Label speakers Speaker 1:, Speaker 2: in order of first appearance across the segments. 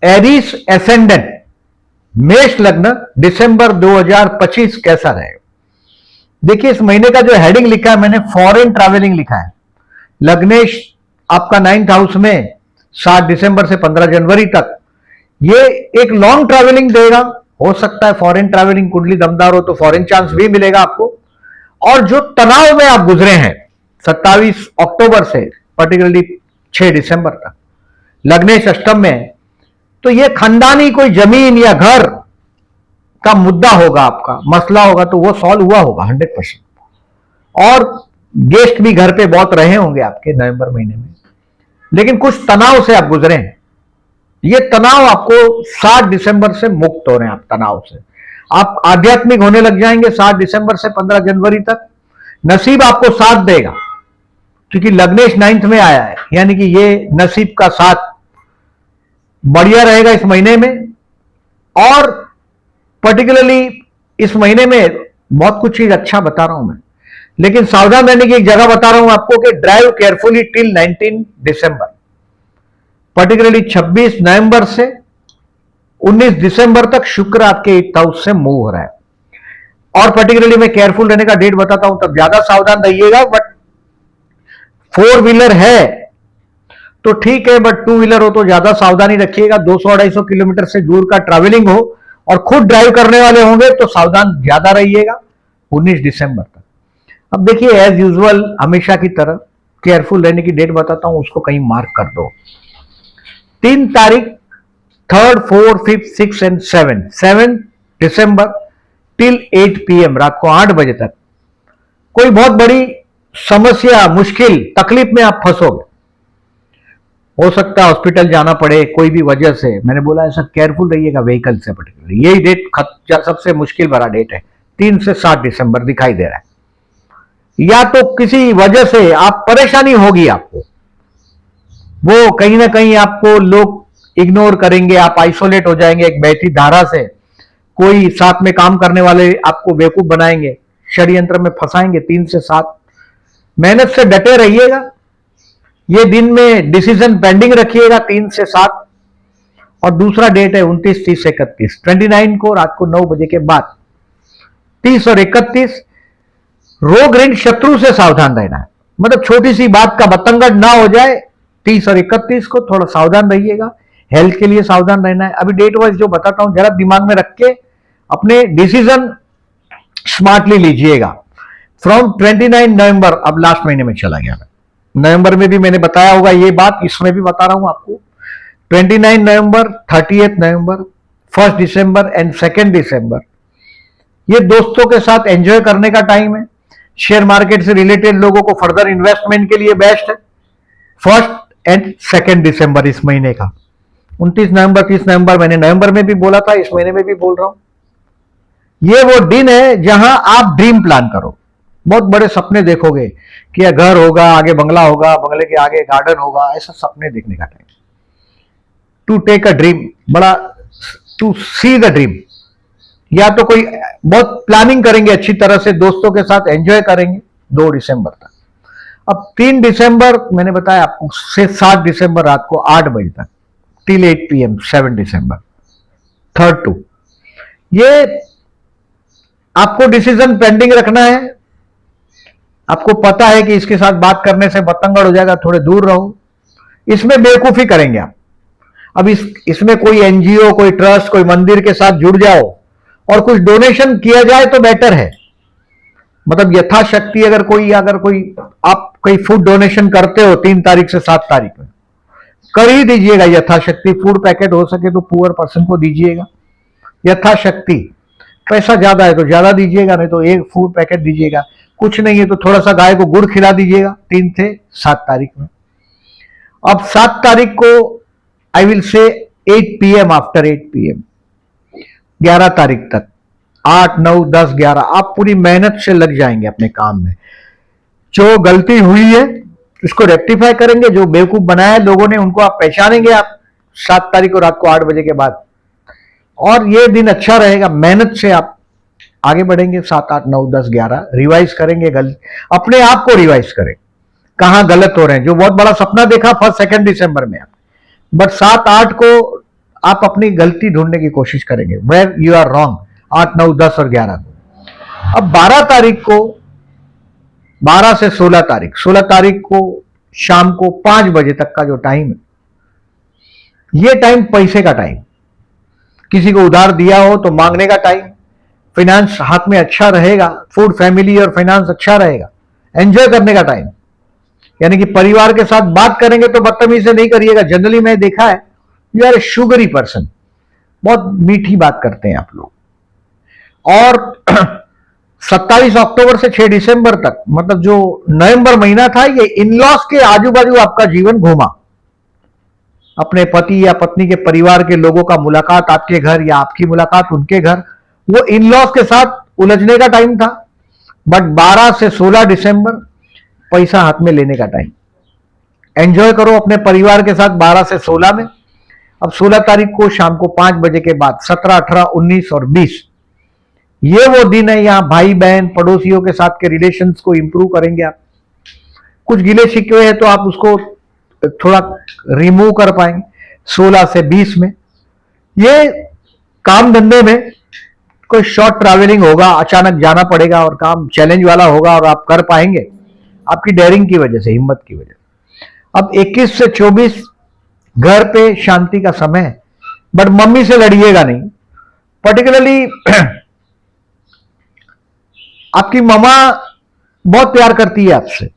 Speaker 1: Aries ascendant मेष लग्न दिसंबर 2025 कैसा रहेगा? देखिए इस महीने का जो हेडिंग लिखा है मैंने, फॉरेन ट्रैवलिंग लिखा है। लग्नेश आपका 9th हाउस में 7 दिसंबर से 15 जनवरी तक, ये एक लॉन्ग ट्रैवलिंग देगा। हो सकता है फॉरेन ट्रैवलिंग कुंडली दमदार हो तो फॉरेन चांस भी मिलेगा आपको। और जो तनाव में आप गुजरे हैं 27 अक्टूबर से पर्टिकुलरली 6 दिसंबर तक, लग्नेश अष्टम में है, तो ये खानदानी कोई जमीन या घर का मुद्दा होगा, आपका मसला होगा, तो वो सॉल्व हुआ होगा 100%। और गेस्ट भी घर पे बहुत रहे होंगे आपके नवंबर महीने में, लेकिन कुछ तनाव से आप गुजरे हैं। ये तनाव आपको 7 दिसंबर से मुक्त हो रहे हैं। आप तनाव से आप आध्यात्मिक होने लग जाएंगे 7 दिसंबर से 15 जनवरी तक। नसीब आपको साथ देगा क्योंकि लग्नेश 9th में आया है, यानी कि ये नसीब का साथ बढ़िया रहेगा इस महीने में। और पर्टिकुलरली इस महीने में बहुत कुछ चीज अच्छा बता रहा हूं मैं, लेकिन सावधान रहने की एक जगह बता रहा हूं आपको कि ड्राइव केयरफुली टिल 19 दिसंबर। पर्टिकुलरली 26 नवंबर से 19 दिसंबर तक शुक्र आपके 8th हाउस से मूव हो रहा है। और पर्टिकुलरली मैं केयरफुल रहने का डेट बताता हूं, तब ज्यादा सावधान रहिएगा। बट 4 व्हीलर है तो ठीक है, बट 2 व्हीलर हो तो ज्यादा सावधानी रखिएगा। 200-250 किलोमीटर से दूर का ट्रैवलिंग हो और खुद ड्राइव करने वाले होंगे तो सावधान ज्यादा रहिएगा 19 दिसंबर तक। अब देखिए एज यूजुअल हमेशा की तरह केयरफुल रहने की डेट बताता हूं, उसको कहीं मार्क कर दो। 3 तारीख 3rd, 4th, 5th, 6th and 7 December till 8 PM, रात को 8 बजे तक कोई बहुत बड़ी समस्या, मुश्किल, तकलीफ में आप फंसोगे। हो सकता है हॉस्पिटल जाना पड़े कोई भी वजह से। मैंने बोला ऐसा केयरफुल रहिएगा व्हीकल से। पर्टिकुलरली यही डेट सबसे मुश्किल भरा डेट है, 3 से 7 दिसंबर दिखाई दे रहा है। या तो किसी वजह से आप परेशानी होगी आपको, वो कहीं ना कहीं आपको लोग इग्नोर करेंगे, आप आइसोलेट हो जाएंगे एक बहती धारा से। कोई साथ में काम करने वाले आपको बेवकूफ बनाएंगे, षड्यंत्र में फंसाएंगे। 3 से 7 मेहनत से डटे रहिएगा। ये दिन में डिसीजन पेंडिंग रखिएगा 3 से 7। और दूसरा डेट है 29, 30, 31, 29 को रात को 9 बजे के बाद। 30 और 31 रोग ऋण शत्रु से सावधान रहना है, मतलब छोटी सी बात का बतंगड़ ना हो जाए। 30 और 31 को थोड़ा सावधान रहिएगा, हेल्थ के लिए सावधान रहना है। अभी डेट वाइज जो बताता हूं जरा दिमाग में रख के अपने डिसीजन स्मार्टली लीजिएगा। फ्रॉम 29 नवंबर, अब लास्ट महीने में चला गया। नवंबर में भी मैंने बताया होगा ये बात, इसमें भी बता रहा हूं आपको। 29 नवंबर, 30 नवंबर, 1 दिसंबर एंड 2 दिसंबर ये दोस्तों के साथ एंजॉय करने का टाइम है। शेयर मार्केट से रिलेटेड लोगों को फर्दर इन्वेस्टमेंट के लिए बेस्ट है। 1 एंड 2 दिसंबर इस महीने का। 29 नवंबर, 30 नवंबर मैंने नवंबर में भी बोला था, इस महीने में भी बोल रहा हूं। ये वो दिन है जहां आप ड्रीम प्लान करो, बहुत बड़े सपने देखोगे कि यह घर होगा, आगे बंगला होगा, बंगले के आगे गार्डन होगा, ऐसा सपने देखने का time. To take a dream, बड़ा टू सी द ड्रीम। या तो कोई बहुत प्लानिंग करेंगे अच्छी तरह से, दोस्तों के साथ एंजॉय करेंगे 2 दिसंबर तक। अब 3 दिसंबर मैंने बताया आपको से 7 दिसंबर रात को 8 बजे तक till 8 PM, 7 December 3rd to। ये आपको डिसीजन पेंडिंग रखना है। आपको पता है कि इसके साथ बात करने से बतंगड़ हो जाएगा, थोड़े दूर रहो। इसमें बेवकूफी करेंगे आप। अब इसमें कोई एनजीओ, कोई ट्रस्ट, कोई मंदिर के साथ जुड़ जाओ और कुछ डोनेशन किया जाए तो बेटर है। मतलब यथाशक्ति अगर कोई आप कोई फूड डोनेशन करते हो 3 तारीख से 7 तारीख में, कर ही दीजिएगा यथाशक्ति। फूड पैकेट हो सके तो पुअर पर्सन को दीजिएगा यथाशक्ति। पैसा ज्यादा है तो ज्यादा दीजिएगा, नहीं तो एक फूड पैकेट दीजिएगा। कुछ नहीं है तो थोड़ा सा गाय को गुड़ खिला दीजिएगा 3 से 7 तारीख में। अब 7 तारीख को I will say 8 PM, after 8 PM 11 तारीख तक 8, 9, 10, 11 आप पूरी मेहनत से लग जाएंगे अपने काम में। जो गलती हुई है उसको रेक्टिफाई करेंगे, जो बेवकूफ बनाया है लोगों ने उनको आप पहचानेंगे आप 7 तारीख को रात को 8 बजे के बाद। और ये दिन अच्छा रहेगा, मेहनत से आप आगे बढ़ेंगे। 7, 8, 9, 10, 11 रिवाइज करेंगे, अपने आप को रिवाइज करें कहां गलत हो रहे हैं। जो बहुत बड़ा सपना देखा 1, 2 दिसंबर में आप, बट 7, 8 को आप अपनी गलती ढूंढने की कोशिश करेंगे, वेयर यू आर रॉन्ग, 8, 9, 10 और 11 को। अब 12 तारीख को, 12 से 16 तारीख, 16 तारीख को शाम को 5 बजे तक का जो टाइम है, ये टाइम पैसे का टाइम, किसी को उधार दिया हो तो मांगने का टाइम, फाइनेंस हाथ में अच्छा रहेगा, फूड फैमिली और फाइनेंस अच्छा रहेगा, एंजॉय करने का टाइम। यानी कि परिवार के साथ बात करेंगे तो बदतमीजी से नहीं करिएगा। जनरली मैं देखा है, you are a sugary person, बहुत मीठी बात करते हैं आप लोग। और 27 अक्टूबर से 6 दिसंबर तक, मतलब जो नवंबर महीना था, ये इन-लॉज के आजू बाजू आपका जीवन घूमा। अपने पति या पत्नी के परिवार के लोगों का मुलाकात आपके घर या आपकी मुलाकात उनके घर, वो इन-लॉज के साथ उलझने का टाइम था। बट 12 से 16 दिसंबर पैसा हाथ में लेने का टाइम। एंजॉय करो अपने परिवार के साथ 12 से 16 में। अब 16 तारीख को शाम को 5 बजे के बाद 17, 18, 19 और 20, ये वो दिन है, यहां भाई बहन पड़ोसियों के साथ के रिलेशंस को इंप्रूव करेंगे आप। कुछ गिले शिकवे हैं तो आप उसको थोड़ा रिमूव कर पाएंगे 16 से 20 में। ये काम धंधे में कोई शॉर्ट ट्रैवलिंग होगा, अचानक जाना पड़ेगा और काम चैलेंज वाला होगा और आप कर पाएंगे आपकी डेयरिंग की वजह से, हिम्मत की वजह से। अब 21 से 24 घर पे शांति का समय है, बट मम्मी से लड़िएगा नहीं। पर्टिकुलरली आपकी ममा बहुत प्यार करती है आपसे,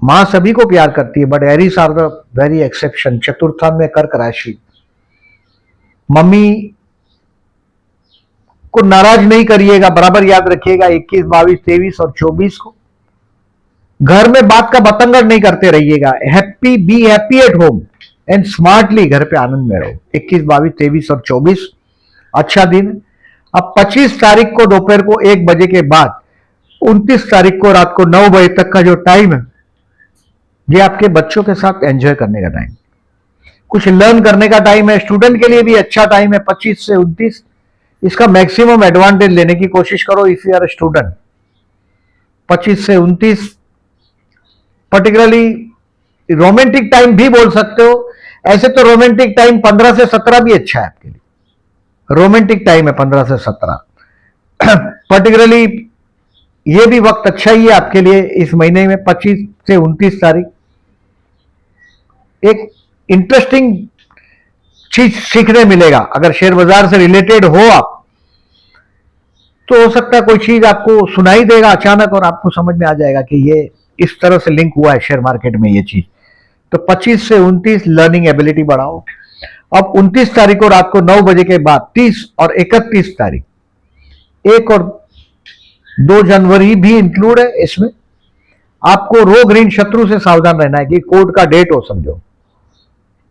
Speaker 1: मां सभी को प्यार करती है, but Aries are the very exception. चतुर्थाम में कर्क राशि, मम्मी को नाराज नहीं करिएगा, बराबर याद रखिएगा। 21, 22, 23 और 24 को घर में बात का बतंगड़ नहीं करते रहिएगा। Happy, be happy at home and smartly, घर पे आनंद में रहो। 21, 22, 23 और 24 अच्छा दिन। अब 25 तारीख को दोपहर को 1 बजे के बाद 29 तारीख को रात को 9 बजे तक का जो टाइम है, ये आपके बच्चों के साथ एंजॉय करने का टाइम, कुछ लर्न करने का टाइम है। स्टूडेंट के लिए भी अच्छा टाइम है 25 से 29। इसका मैक्सिमम एडवांटेज लेने की कोशिश करो if you are a student. 25 से 29 पर्टिकुलरली रोमांटिक टाइम भी बोल सकते हो। ऐसे तो रोमांटिक टाइम 15 से 17 भी अच्छा है आपके लिए, रोमांटिक टाइम है 15 से 17। पर्टिकुलरली ये भी वक्त अच्छा ही है आपके लिए इस महीने में 25 से 29 तारीख। एक इंटरेस्टिंग चीज सीखने मिलेगा। अगर शेयर बाजार से रिलेटेड हो आप, तो हो सकता है कोई चीज आपको सुनाई देगा अचानक और आपको समझ में आ जाएगा कि ये इस तरह से लिंक हुआ है शेयर मार्केट में ये चीज। तो 25 से 29 लर्निंग एबिलिटी बढ़ाओ। अब 29 तारीख को रात को 9 बजे के बाद 30 और 31 तारीख, 1 और 2 जनवरी भी इंक्लूड है इसमें। आपको रोग ऋण शत्रु से सावधान रहना है कि कोर्ट का डेट हो, समझो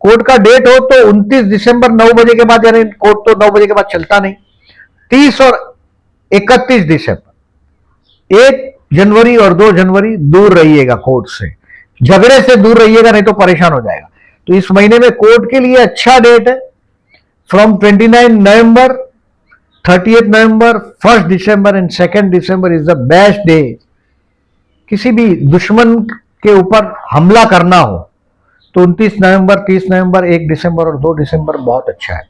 Speaker 1: कोर्ट का डेट हो तो 29 दिसंबर 9 बजे के बाद, यानी कोर्ट तो 9 बजे के बाद चलता नहीं। 30 और 31 दिसंबर, 1 जनवरी और 2 जनवरी दूर रहिएगा कोर्ट से, झगड़े से दूर रहिएगा, नहीं तो परेशान हो जाएगा। तो इस महीने में कोर्ट के लिए अच्छा डेट है। From 29 November, 30 November, 1 December and 2 December is the best day. किसी भी दुश्मन के ऊपर हमला करना हो तो 29 नवंबर, 30 नवंबर, 1 दिसंबर और 2 दिसंबर बहुत अच्छा है।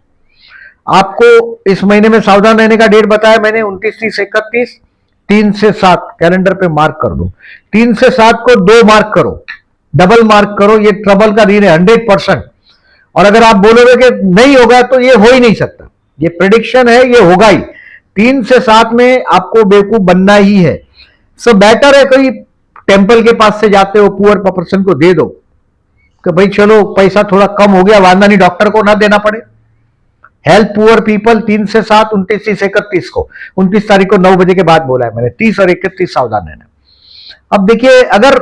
Speaker 1: आपको इस महीने में सावधान रहने का डेट बताया मैंने, 29, 30, 31, 3 से 7 कैलेंडर पे मार्क कर दो। 3 से 7 को 2 मार्क करो, डबल मार्क करो। ये ट्रबल का दिन है 100%। और अगर आप बोलोगे कि नहीं होगा तो ये हो ही नहीं सकता, ये प्रेडिक्शन है, ये होगा ही। 3 से 7 में आपको बेवकूफ बनना ही है। सो बेटर है कोई टेंपल के पास से जाते हो, पुअर पर्सन को दे दो कि भाई चलो पैसा थोड़ा कम हो गया, वादा नहीं, डॉक्टर को ना देना पड़े। Help poor people. 3 से 7, 29, 30, 31 को, 29 तारीख को 9 बजे के बाद बोला है मैंने। 30 और 31 सावधान रहना। अब देखिए, अगर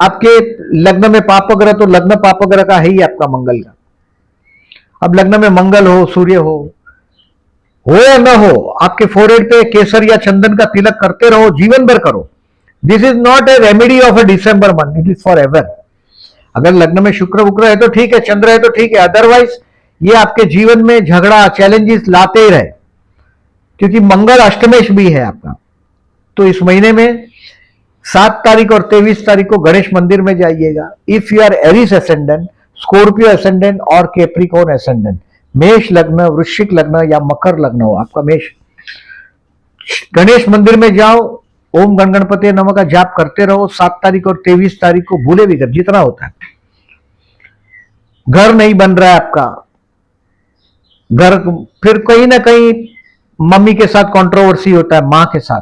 Speaker 1: आपके लग्न में पापग्रह, तो लग्न पापग्रह का है ही आपका मंगल का। अब लग्न में मंगल हो, सूर्य हो या न हो, आपके फोरहेड पे केसर या चंदन का तिलक करते रहो, जीवन भर करो। This is not a remedy of A December month, it is for ever. अगर लग्न में शुक्र वुक्र है तो ठीक है, चंद्र है तो ठीक है, अदरवाइज ये आपके जीवन में झगड़ा, चैलेंजेस लाते ही रहे, क्योंकि मंगल अष्टमेश भी है आपका। तो इस महीने में 7 तारीख और 23 तारीख को गणेश मंदिर में जाइएगा। If you are Aries ascendant, Scorpio ascendant और कैप्रिकॉर्न एसेंडेंट, मेष लग्न, वृश्चिक लग्न या मकर लग्न हो आपका मेष, गणेश मंदिर में जाओ, ओम गण गणपति नमः का जाप करते रहो। 7 तारीख और 23 तारीख को भूले भी कर, जितना होता है। घर नहीं बन रहा है आपका, घर फिर कहीं ना कहीं मम्मी के साथ कंट्रोवर्सी होता है, मां के साथ।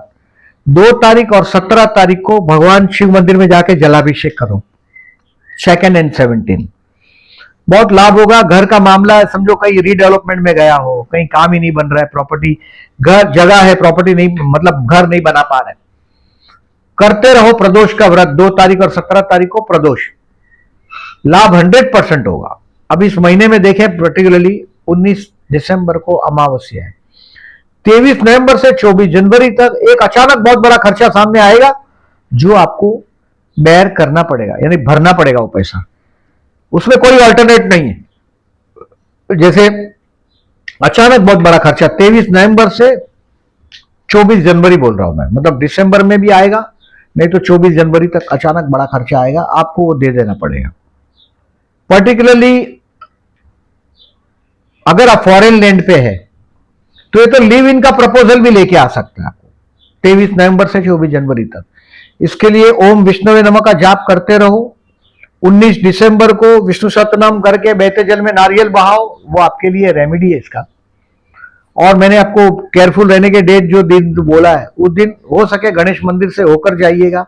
Speaker 1: 2 तारीख और 17 तारीख को भगवान शिव मंदिर में जाके जलाभिषेक करो, 2 एंड 17, बहुत लाभ होगा। घर का मामला है, समझो कहीं रीडेवलपमेंट में गया हो, कहीं काम ही नहीं बन रहा है, प्रॉपर्टी, घर जगह है, प्रॉपर्टी नहीं, मतलब घर नहीं बना पा रहे, करते रहो प्रदोष का व्रत। 2 तारीख और 17 तारीख को प्रदोष, लाभ 100% होगा। अब इस महीने में देखें, पर्टिकुलरली 19 दिसंबर को अमावस्या है, 23 नवंबर से 24 जनवरी तक एक अचानक बहुत बड़ा खर्चा सामने आएगा, जो आपको बेयर करना पड़ेगा, यानी भरना पड़ेगा वो पैसा, उसमें कोई अल्टरनेट नहीं है। जैसे अचानक बहुत बड़ा खर्चा 23 नवंबर से 24 जनवरी बोल रहा हूं मैं, मतलब दिसंबर में भी आएगा, नहीं तो 24 जनवरी तक अचानक बड़ा खर्चा आएगा, आपको वो दे देना पड़ेगा। पर्टिकुलरली अगर आप फॉरेन लैंड पे है तो ये तो लिव इन का प्रपोजल भी लेके आ सकते हैं आपको 23 नवंबर से 24 जनवरी तक। इसके लिए ओम विष्णुवे नमः का जाप करते रहो। 19 दिसंबर को विष्णु सहस्त्रनाम करके बहते जल में नारियल बहाओ, वो आपके लिए रेमेडी है इसका। और मैंने आपको केयरफुल रहने के डेट जो दिन बोला है, उस दिन हो सके गणेश मंदिर से होकर जाइएगा,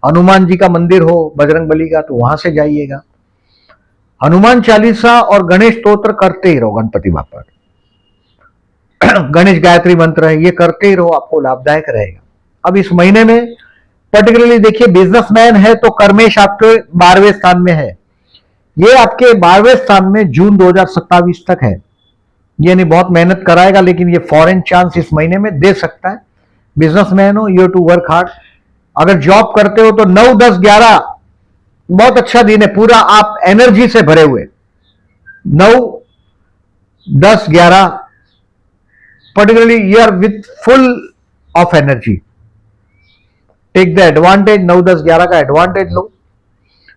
Speaker 1: हनुमान जी का मंदिर हो, बजरंग बली का, तो वहां से जाइएगा। हनुमान चालीसा और गणेश स्तोत्र करते ही रहो, गणपति बापा गणेश गायत्री मंत्र है, ये करते ही रहो, आपको लाभदायक रहेगा। अब इस महीने में पर्टिकुलरली देखिए, बिजनेसमैन है तो कर्मेश आपके 12वें स्थान में है, ये आपके 12वें स्थान में जून 2027 तक है, यानी बहुत मेहनत कराएगा, लेकिन ये फॉरेन चांस इस महीने में दे सकता है। बिजनेसमैन हो, यू टू वर्क हार्ड। अगर जॉब करते हो तो 9, 10, 11 बहुत अच्छा दिन है, पूरा आप एनर्जी से भरे हुए 9, 10, 11 particularly you are with full of energy, take the advantage, 9, 10, 11 का एडवांटेज लो।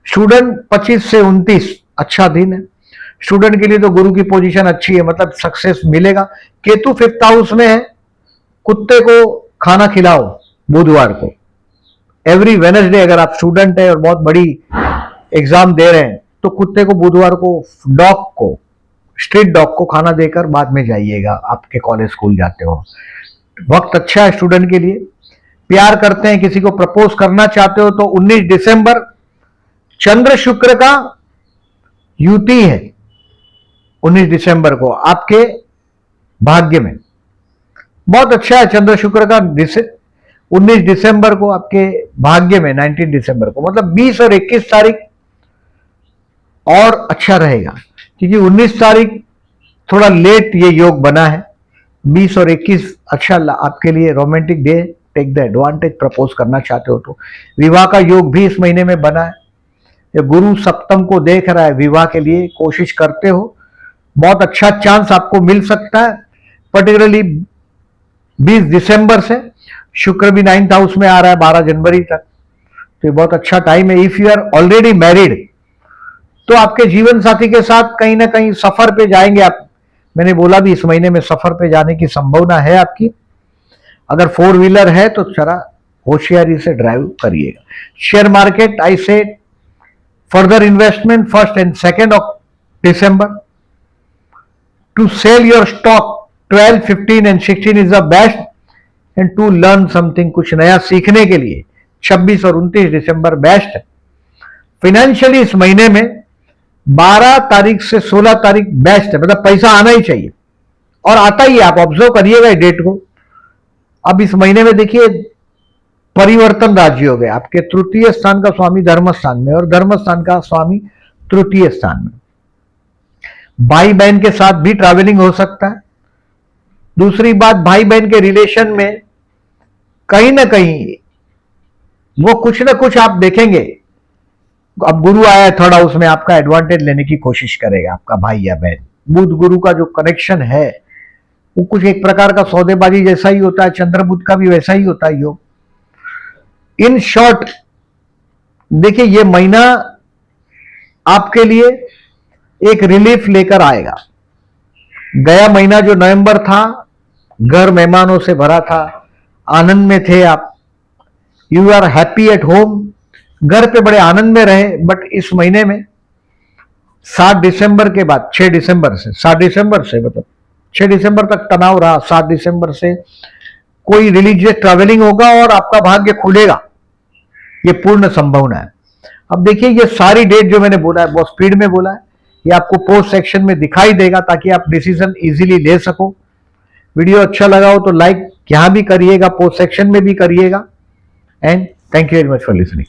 Speaker 1: स्टूडेंट 25 से 29 अच्छा दिन है, स्टूडेंट के लिए तो गुरु की पोजीशन अच्छी है, मतलब सक्सेस मिलेगा। केतु 5th हाउस में है, कुत्ते को खाना खिलाओ बुधवार को, एवरी वेडनेसडे। अगर आप स्टूडेंट है और बहुत बड़ी एग्जाम दे रहे हैं तो कुत्ते को बुधवार को, डॉग को, स्ट्रीट डॉग को खाना देकर बाद में जाइएगा, आपके कॉलेज स्कूल जाते हो। वक्त अच्छा है स्टूडेंट के लिए। प्यार करते हैं, किसी को प्रपोज करना चाहते हो तो 19 दिसंबर चंद्र शुक्र का युति है, 19 दिसंबर को आपके भाग्य में बहुत अच्छा है। चंद्र शुक्र का 19 दिसंबर को आपके भाग्य में, 19 दिसंबर को, मतलब 20 और 21 तारीख और अच्छा रहेगा, क्योंकि 19 तारीख थोड़ा लेट ये योग बना है, 20 और 21 अच्छा आपके लिए romantic day, take the advantage, propose करना चाहते हो तो। विवाह का योग भी इस महीने में बना है, ये गुरु सप्तम को देख रहा है, विवाह के लिए कोशिश करते हो, बहुत अच्छा चांस आपको मिल सकता है। पर्टिकुलरली 20 दिसंबर से शुक्र भी 9th हाउस में आ रहा है 12 जनवरी तक, तो ये बहुत अच्छा टाइम है। If you are already married तो आपके जीवन साथी के साथ कहीं ना कहीं सफर पे जाएंगे आप, मैंने बोला भी इस महीने में सफर पे जाने की संभावना है आपकी। अगर 4 व्हीलर है तो जरा होशियारी से ड्राइव करिएगा। शेयर मार्केट, आई से further investment 1st and 2nd of December to sell your stock 12, 15 and 16 is the best and to learn something, कुछ नया सीखने के लिए 26 और 29 दिसंबर बेस्ट है। फाइनेंशियली इस महीने में 12 तारीख से 16 तारीख बेस्ट है, मतलब पैसा आना ही चाहिए और आता ही है, आप ऑब्जर्व करिएगा इस डेट को। अब इस महीने में देखिए परिवर्तन राज्य हो गए, आपके तृतीय स्थान का स्वामी धर्म स्थान में और धर्म स्थान का स्वामी तृतीय स्थान में। भाई बहन के साथ भी ट्रैवलिंग हो सकता है। दूसरी बात, भाई बहन के रिलेशन में कहीं ना कहीं वो कुछ ना कुछ आप देखेंगे। अब गुरु आया है 3rd हाउस में, आपका एडवांटेज लेने की कोशिश करेगा आपका भाई या बहन। बुध गुरु का जो कनेक्शन है वो कुछ एक प्रकार का सौदेबाजी जैसा ही होता है, चंद्र बुध का भी वैसा ही होता है योग। इन शॉर्ट देखिए, ये महीना आपके लिए एक रिलीफ लेकर आएगा। गया महीना जो नवंबर था, घर मेहमानों से भरा था, आनंद में थे आप, you are happy at home, घर पे बड़े आनंद में रहे। बट इस महीने में 7 दिसंबर के बाद, 6 दिसंबर से, 7 दिसंबर से मतलब 6 दिसंबर तक तनाव रहा। 7 दिसंबर से कोई रिलीजियस ट्रैवलिंग होगा और आपका भाग्य खुलेगा, ये पूर्ण संभावना है। अब देखिए ये सारी डेट जो मैंने बोला है बहुत स्पीड में बोला है, ये आपको पोस्ट सेक्शन में दिखाई देगा ताकि आप डिसीजन इजीली ले सको। वीडियो अच्छा लगा हो तो लाइक यहां भी करिएगा, पोस्ट सेक्शन में भी करिएगा। And thank you very much for listening.